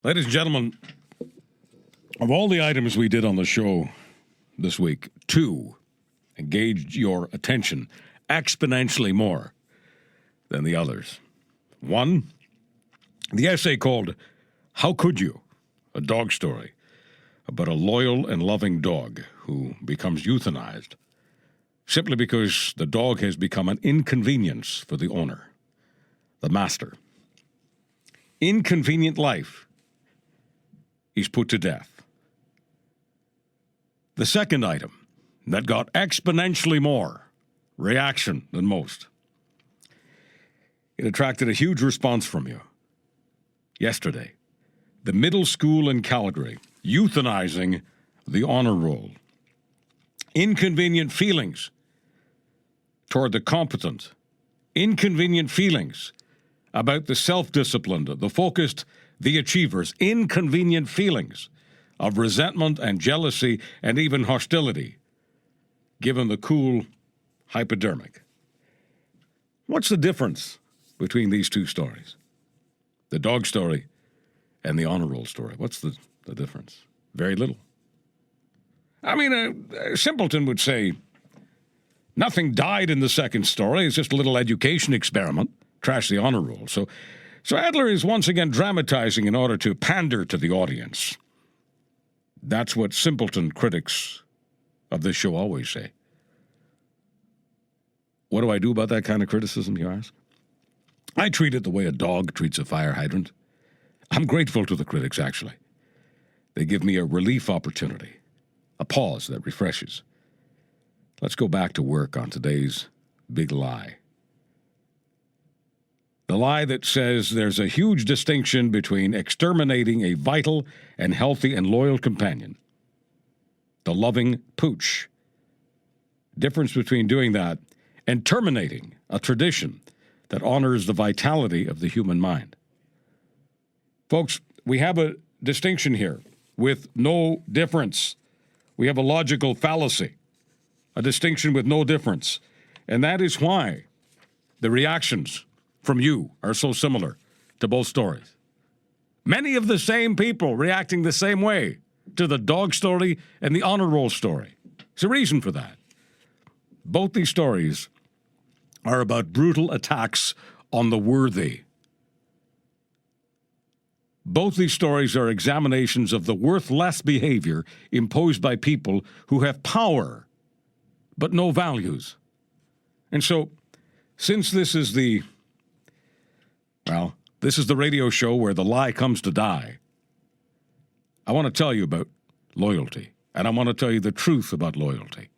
Ladies and gentlemen, of all the items we did on the show this week, two engaged your attention exponentially more than the others. One, the essay called How Could You? A Dog Story about a loyal and loving dog who becomes euthanized simply because the dog has become an inconvenience for the owner, the master. Inconvenient life. He's put to death. The second item that got exponentially more reaction than most. It attracted a huge response from you. Yesterday, the middle school in Calgary euthanizing the honor roll. Inconvenient feelings toward the competent. Inconvenient feelings about the self-disciplined, the focused, the achievers. Inconvenient feelings of resentment and jealousy and even hostility, given the cool hypodermic. What's the difference between these two stories? The dog story and the honor roll story. What's the difference? Very little. I mean, a simpleton would say, nothing died in the second story. It's just a little education experiment. Trash the honor roll. So Adler is once again dramatizing in order to pander to the audience. That's what simpleton critics of this show always say. What do I do about that kind of criticism, you ask? I treat it the way a dog treats a fire hydrant. I'm grateful to the critics, actually. They give me a relief opportunity, a pause that refreshes. Let's go back to work on today's big lie. The lie that says there's a huge distinction between exterminating a vital and healthy and loyal companion, the loving pooch. Difference between doing that and terminating a tradition that honors the vitality of the human mind. Folks, we have a distinction here with no difference. We have a logical fallacy, a distinction with no difference. And that is why the reactions from you are so similar to both stories. Many of the same people reacting the same way to the dog story and the honor roll story. There's a reason for that. Both these stories are about brutal attacks on the worthy. Both these stories are examinations of the worthless behavior imposed by people who have power but no values. And so, since this is the radio show where the lie comes to die, I want to tell you about loyalty, and I want to tell you the truth about loyalty.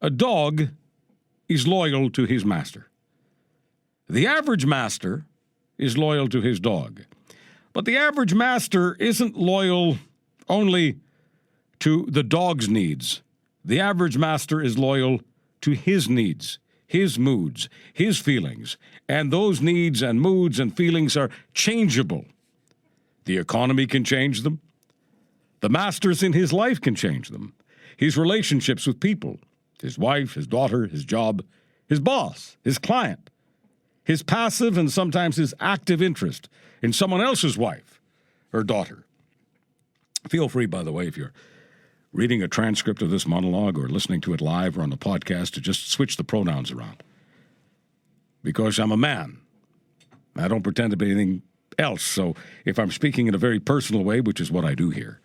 A dog is loyal to his master. The average master is loyal to his dog. But the average master isn't loyal only to the dog's needs. The average master is loyal to his needs, his moods, his feelings, and those needs and moods and feelings are changeable. The economy can change them. The masters in his life can change them. His relationships with people, his wife, his daughter, his job, his boss, his client, his passive and sometimes his active interest in someone else's wife or daughter. Feel free, by the way, if you're reading a transcript of this monologue or listening to it live or on the podcast, to just switch the pronouns around. Because I'm a man. I don't pretend to be anything else. So if I'm speaking in a very personal way, which is what I do here,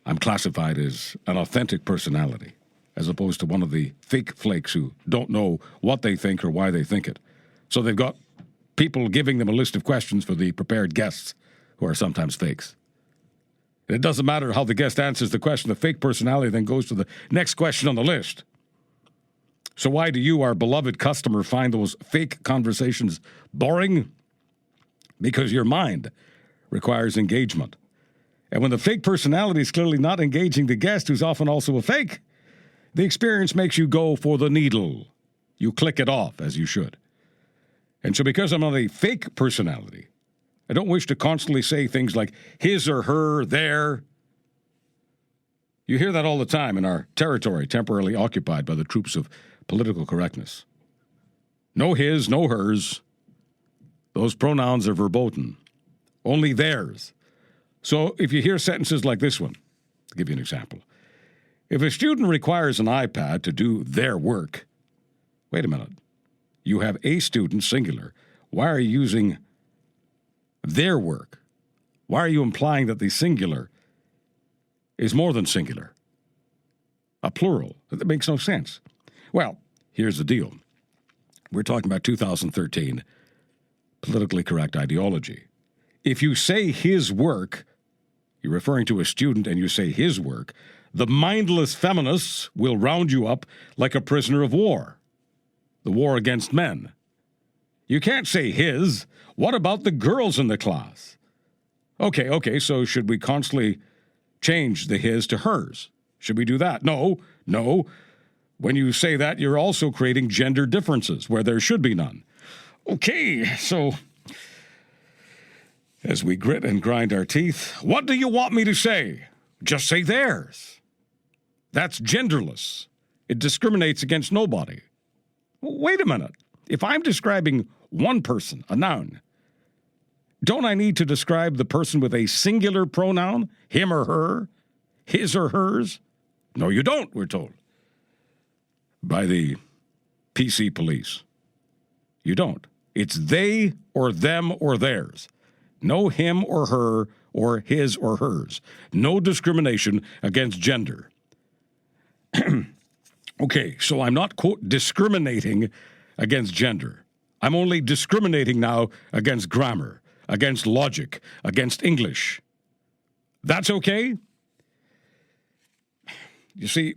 I'm classified as an authentic personality, as opposed to one of the fake flakes who don't know what they think or why they think it. So they've got people giving them a list of questions for the prepared guests who are sometimes fakes. And it doesn't matter how the guest answers the question. The fake personality then goes to the next question on the list. So why do you, our beloved customer, find those fake conversations boring? Because your mind requires engagement. And when the fake personality is clearly not engaging the guest, who's often also a fake, the experience makes you go for the needle. You click it off, as you should. And so because I'm not a fake personality, I don't wish to constantly say things like his or her, their. You hear that all the time in our territory temporarily occupied by the troops of political correctness. No his, no hers. Those pronouns are verboten. only theirs. So if you hear sentences like this one, I'll give you an example. If a student requires an iPad to do their work, wait a minute. You have a student, singular. Why are you using their work? Why are you implying that the singular is more than singular? A plural. That makes no sense. Well, here's the deal. We're talking about 2013 politically correct ideology. If you say his work, you're referring to a student and you say his work, the mindless feminists will round you up like a prisoner of war. The war against men. You can't say his. What about the girls in the class? Okay, so should we constantly change the his to hers? Should we do that? No. When you say that, you're also creating gender differences where there should be none. Okay, so as we grit and grind our teeth, what do you want me to say? Just say theirs. That's genderless. It discriminates against nobody. Wait a minute. If I'm describing one person, a noun, don't I need to describe the person with a singular pronoun, him or her, his or hers? No, you don't, we're told. By the PC police. You don't. It's they or them or theirs. No him or her or his or hers. No discrimination against gender. Okay, so I'm not, quote, discriminating against gender. I'm only discriminating now against grammar, against logic, against English. That's okay? You see,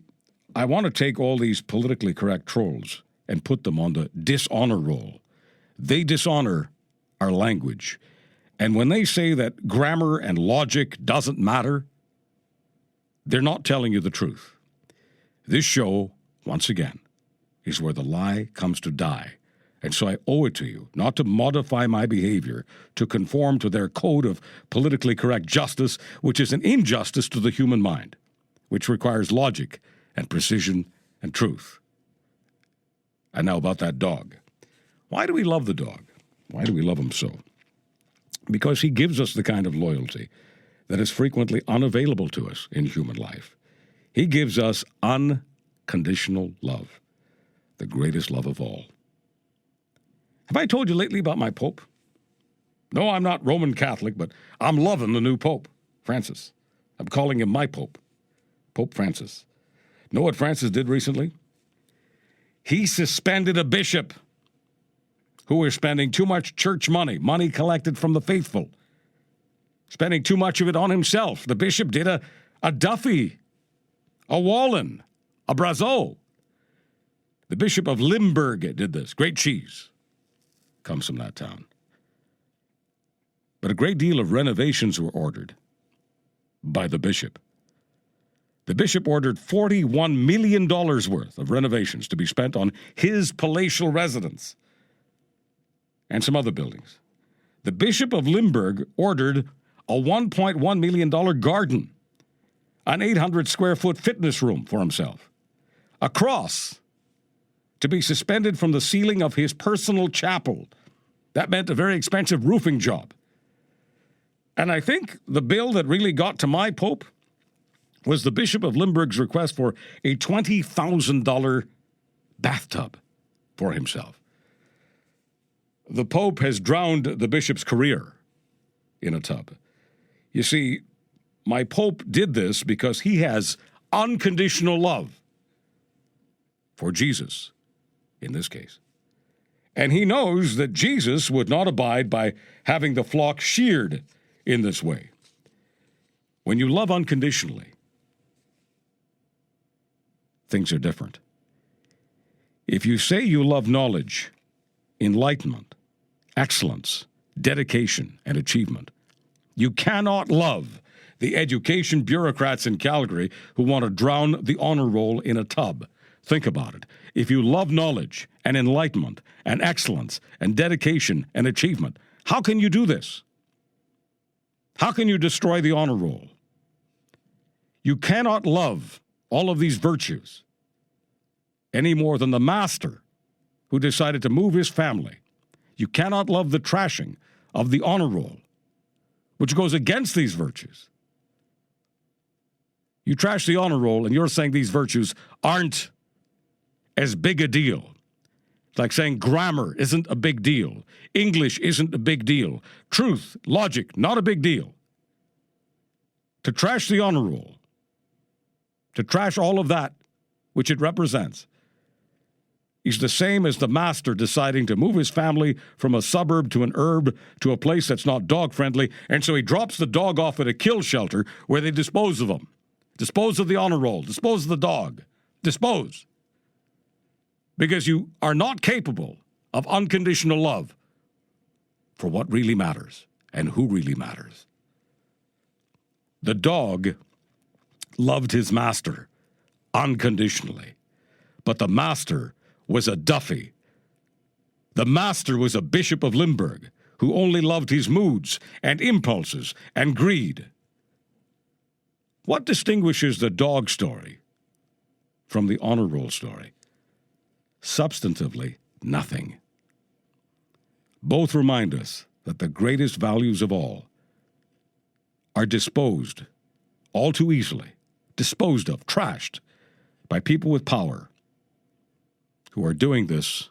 I want to take all these politically correct trolls and put them on the dishonor roll. They dishonor our language. And when they say that grammar and logic doesn't matter, they're not telling you the truth. This show, once again, is where the lie comes to die. And so I owe it to you not to modify my behavior to conform to their code of politically correct justice, which is an injustice to the human mind, which requires logic and precision and truth. And now about that dog. Why do we love the dog? Why do we love him so? Because he gives us the kind of loyalty that is frequently unavailable to us in human life. He gives us unconditional love, the greatest love of all. Have I told you lately about my Pope? No, I'm not Roman Catholic, but I'm loving the new Pope, Francis. I'm calling him my Pope, Pope Francis. Know what Francis did recently? He suspended a bishop who was spending too much church money collected from the faithful, spending too much of it on himself. The bishop did a Duffy, a Wallen, a Brazeau. The Bishop of Limburg did this. Great cheese comes from that town. But a great deal of renovations were ordered by the bishop. The bishop ordered $41 million worth of renovations to be spent on his palatial residence and some other buildings. The Bishop of Limburg ordered a $1.1 million garden, an 800-square-foot fitness room for himself, a cross to be suspended from the ceiling of his personal chapel. That meant a very expensive roofing job. And I think the bill that really got to my Pope was the Bishop of Limburg's request for a $20,000 bathtub for himself. The Pope has drowned the bishop's career in a tub. You see, my Pope did this because he has unconditional love for Jesus, in this case. And he knows that Jesus would not abide by having the flock sheared in this way. When you love unconditionally, things are different. If you say you love knowledge, enlightenment, excellence, dedication, and achievement, you cannot love the education bureaucrats in Calgary who want to drown the honor roll in a tub. Think about it. If you love knowledge and enlightenment and excellence and dedication and achievement, how can you do this? How can you destroy the honor roll? You cannot love all of these virtues any more than the master who decided to move his family. You cannot love the trashing of the honor roll which goes against these virtues. You trash the honor roll, and you're saying these virtues aren't as big a deal. It's like saying grammar isn't a big deal. English isn't a big deal. Truth, logic, not a big deal. To trash the honor roll, to trash all of that which it represents, is the same as the master deciding to move his family from a suburb to an urb to a place that's not dog-friendly, and so he drops the dog off at a kill shelter where they dispose of him. Dispose of the honor roll. Dispose of the dog. Dispose. Because you are not capable of unconditional love for what really matters and who really matters. The dog loved his master unconditionally, but the master was a Duffy. The master was a Bishop of Limburg who only loved his moods and impulses and greed. What distinguishes the dog story from the honor roll story? Substantively, nothing. Both remind us that the greatest values of all are disposed all too easily, disposed of, trashed by people with power who are doing this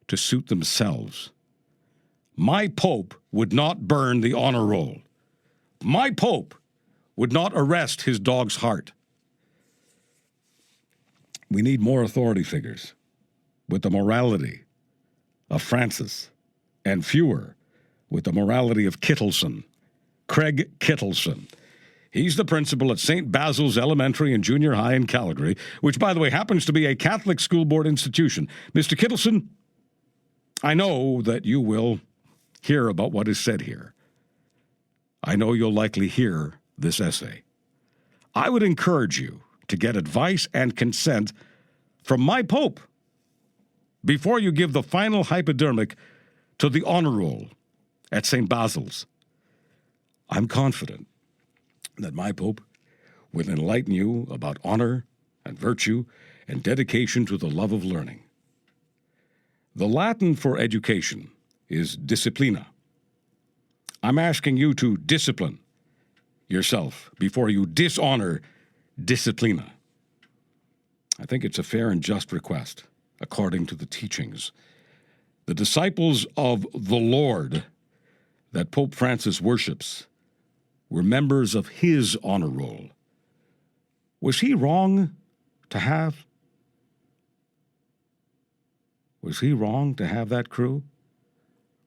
to suit themselves. My Pope would not burn the honor roll. My Pope would not arrest his dog's heart. We need more authority figures with the morality of Francis, and fewer with the morality of Kittleson, Craig Kittleson. He's the principal at St. Basil's Elementary and Junior High in Calgary, which, by the way, happens to be a Catholic school board institution. Mr. Kittleson, I know that you will hear about what is said here. I know you'll likely hear this essay. I would encourage you to get advice and consent from my Pope before you give the final hypodermic to the honor roll at St. Basil's. I'm confident that my Pope will enlighten you about honor and virtue and dedication to the love of learning. The Latin for education is disciplina. I'm asking you to discipline yourself before you dishonor disciplina. I think it's a fair and just request, according to the teachings. The disciples of the Lord that Pope Francis worships were members of his honor roll. Was he wrong to have? Was he wrong to have that crew?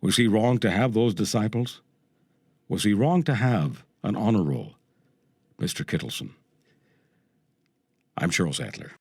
Was he wrong to have those disciples? Was he wrong to have an honor roll, Mr. Kittleson? I'm Charles Adler.